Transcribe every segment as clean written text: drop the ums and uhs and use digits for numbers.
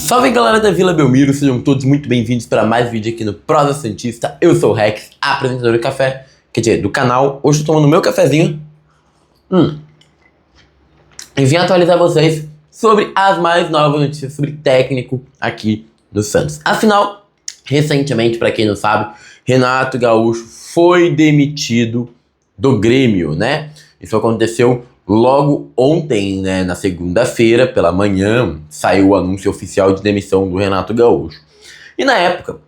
Salve galera da Vila Belmiro, sejam todos muito bem-vindos para mais um vídeo aqui no Prosa Santista. Eu sou o Rex, apresentador do café, quer dizer, do canal. Hoje eu tô tomando meu cafezinho e vim atualizar vocês sobre as mais novas notícias sobre técnico aqui do Santos. Afinal, recentemente, para quem não sabe, Renato Gaúcho foi demitido do Grêmio, né? Isso aconteceu logo ontem, né, na segunda-feira, pela manhã, saiu o anúncio oficial de demissão do Renato Gaúcho. E na época,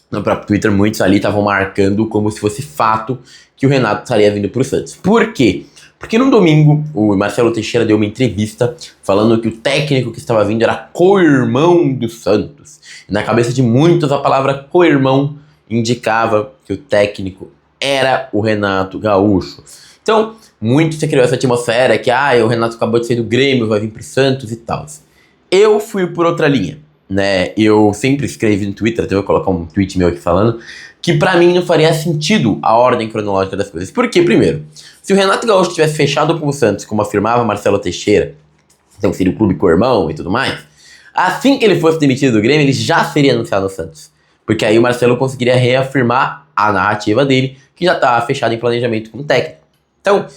no próprio Twitter, muitos ali estavam marcando como se fosse fato que o Renato estaria vindo para o Santos. Por quê? Porque no domingo, o Marcelo Teixeira deu uma entrevista falando que o técnico que estava vindo era co-irmão do Santos. E na cabeça de muitos, a palavra co-irmão indicava que o técnico era o Renato Gaúcho. Então, muito se criou essa atmosfera que, o Renato acabou de sair do Grêmio, vai vir pro Santos e tal. Eu fui por outra linha, né? Eu sempre escrevi no Twitter, até vou colocar um tweet meu aqui falando, que pra mim não faria sentido a ordem cronológica das coisas. Por quê? Primeiro, se o Renato Gaúcho tivesse fechado com o Santos, como afirmava Marcelo Teixeira, então seria o clube com o irmão e tudo mais, assim que ele fosse demitido do Grêmio, ele já seria anunciado no Santos. Porque aí o Marcelo conseguiria reafirmar a narrativa dele, que já estava fechado em planejamento com o técnico. Então,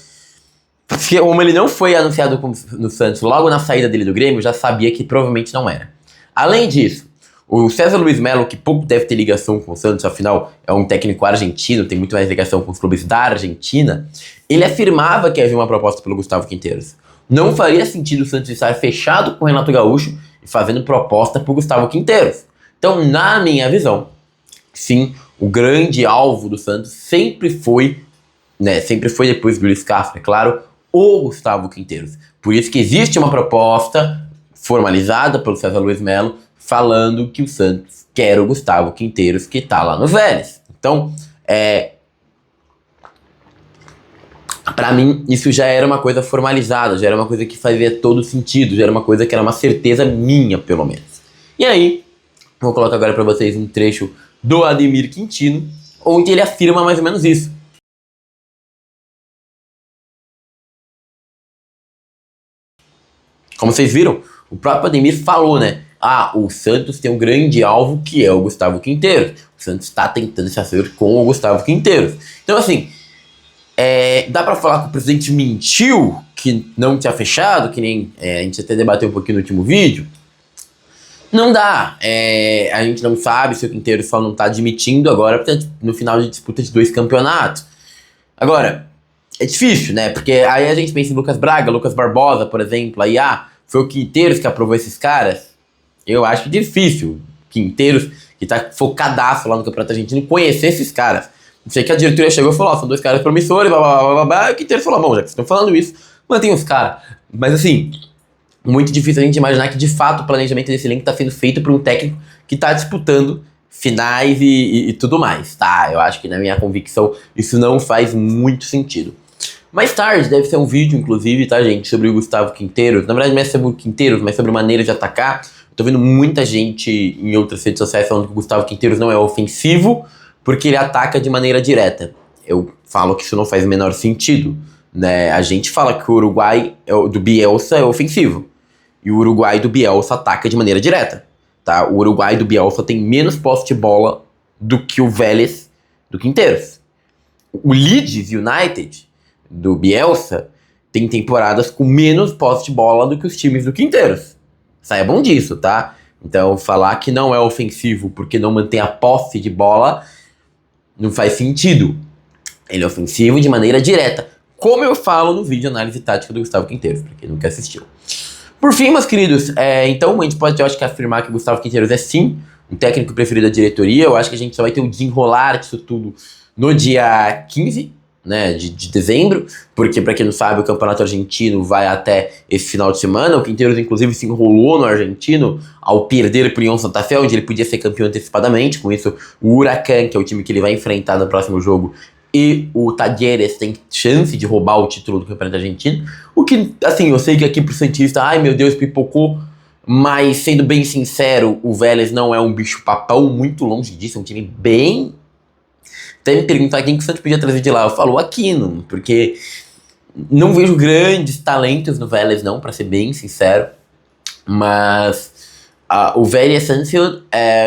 como ele não foi anunciado no Santos logo na saída dele do Grêmio, já sabia que provavelmente não era. Além disso, o César Luiz Melo, que pouco deve ter ligação com o Santos, afinal é um técnico argentino, tem muito mais ligação com os clubes da Argentina, ele afirmava que havia uma proposta pelo Gustavo Quinteiros. Não faria sentido o Santos estar fechado com o Renato Gaúcho e fazendo proposta por Gustavo Quinteiros. Então, na minha visão, sim, o grande alvo do Santos sempre foi depois do Luiz Castro, é claro, o Gustavo Quinteiros. Por isso que existe uma proposta formalizada pelo César Luiz Melo falando que o Santos quer o Gustavo Quinteiros, que tá lá no Vélez. Então, pra mim, isso já era uma coisa formalizada, já era uma coisa que fazia todo sentido, já era uma coisa que era uma certeza minha, pelo menos. E aí, vou colocar agora pra vocês um trecho do Ademir Quintino, onde ele afirma mais ou menos isso. Como vocês viram, o próprio Ademir falou, né? O Santos tem um grande alvo que é o Gustavo Quinteiros. O Santos está tentando se acertar com o Gustavo Quinteiros. Então, assim, dá pra falar que o presidente mentiu, que não tinha fechado, que nem a gente até debateu um pouquinho no último vídeo? Não dá. A gente não sabe se o Quinteiros só não tá admitindo agora, porque no final de disputa de 2 campeonatos. Agora, é difícil, né? Porque aí a gente pensa em Lucas Braga, Lucas Barbosa, por exemplo. Aí, foi o Quinteiros que aprovou esses caras. Eu acho difícil. Quinteiros, que tá focadaço lá no Campeonato Argentino, conhecer esses caras. Não sei que a diretoria chegou e falou, são 2 caras promissores, e o Quinteiros falou, bom, já que vocês estão falando isso, mantém os caras. Mas assim, muito difícil a gente imaginar que de fato o planejamento desse elenco tá sendo feito por um técnico que tá disputando finais e tudo mais, tá? Eu acho que na minha convicção isso não faz muito sentido. Mais tarde deve ser um vídeo, inclusive, tá, gente, sobre o Gustavo Quinteiros. Na verdade não é sobre o Quinteiros, mas sobre maneira de atacar. Tô vendo muita gente em outras redes sociais falando que o Gustavo Quinteiros não é ofensivo porque ele ataca de maneira direta. Eu falo que isso não faz o menor sentido, né? A gente fala que o Uruguai do Bielsa é ofensivo e o Uruguai do Bielsa ataca de maneira direta, tá? O Uruguai do Bielsa tem menos posse de bola do que o Vélez do Quinteiros. O Leeds United do Bielsa tem temporadas com menos posse de bola do que os times do Quinteiros. Saibam disso, tá? Então, falar que não é ofensivo porque não mantém a posse de bola não faz sentido. Ele é ofensivo de maneira direta, como eu falo no vídeo análise tática do Gustavo Quinteiros, pra quem nunca assistiu. Por fim, meus queridos, então a gente pode, eu acho que, afirmar que o Gustavo Quinteiros é sim um técnico preferido da diretoria. Eu acho que a gente só vai ter o desenrolar disso tudo no dia 15, né, de dezembro, porque pra quem não sabe, o campeonato argentino vai até esse final de semana. O Quinteiros inclusive se enrolou no argentino ao perder pro União Santa Fé, onde ele podia ser campeão antecipadamente. Com isso, o Huracan, que é o time que ele vai enfrentar no próximo jogo, e o Talleres tem chance de roubar o título do campeonato argentino. O que, assim, eu sei que aqui pro santista, ai meu Deus, pipocou, mas sendo bem sincero, o Vélez não é um bicho papão, muito longe disso, é um time bem... Até me perguntar quem que o Santos podia trazer de lá, eu falo Aquino, porque não vejo grandes talentos no Vélez não, pra ser bem sincero, mas O Vélez Sarsfield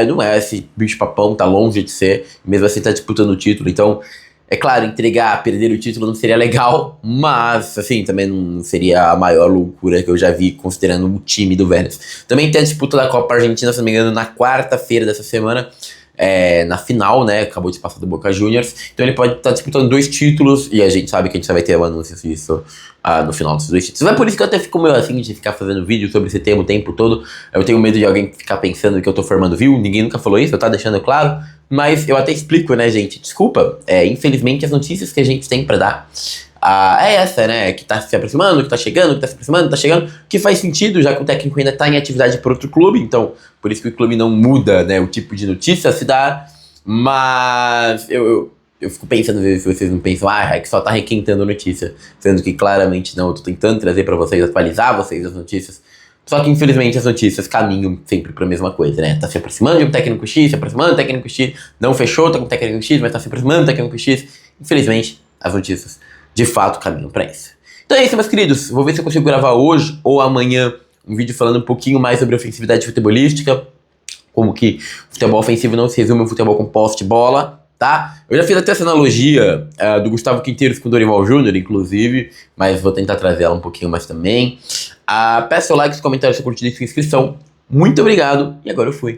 não é esse bicho-papão, tá longe de ser, mesmo assim tá disputando o título, então, é claro, perder o título não seria legal, mas, assim, também não seria a maior loucura que eu já vi, considerando o time do Vélez. Também tem a disputa da Copa Argentina, se não me engano, na quarta-feira dessa semana, na final, né, acabou de passar do Boca Juniors, então ele pode estar disputando 2 títulos, e a gente sabe que a gente só vai ter o anúncio disso no final desses 2 títulos. É por isso que eu até fico meio assim de ficar fazendo vídeo sobre esse tema o tempo todo. Eu tenho medo de alguém ficar pensando que eu tô formando view, ninguém nunca falou isso, eu tá deixando claro, mas eu até explico, né, gente, desculpa, infelizmente as notícias que a gente tem pra dar é essa, né, que tá se aproximando, que tá chegando, que tá se aproximando, tá chegando, que faz sentido, já que o técnico ainda tá em atividade por outro clube, então, por isso que o clube não muda, né, o tipo de notícia a se dá, mas eu fico pensando se vocês não pensam, é que só tá requentando a notícia, sendo que claramente não, eu tô tentando trazer pra vocês, atualizar vocês as notícias, só que infelizmente as notícias caminham sempre pra mesma coisa, né, tá se aproximando de um técnico X, se aproximando do técnico X, não fechou, tá com o técnico X, mas tá se aproximando do técnico X, infelizmente as notícias de fato caminham pra isso. Então é isso, meus queridos, vou ver se eu consigo gravar hoje ou amanhã um vídeo falando um pouquinho mais sobre ofensividade futebolística, como que o futebol ofensivo não se resume ao futebol com posse de bola, tá? Eu já fiz até essa analogia do Gustavo Quinteiros com o Dorival Júnior, inclusive, mas vou tentar trazer ela um pouquinho mais também. Peça seu like, seu comentário, sua curtida e sua inscrição. Muito obrigado, e agora eu fui.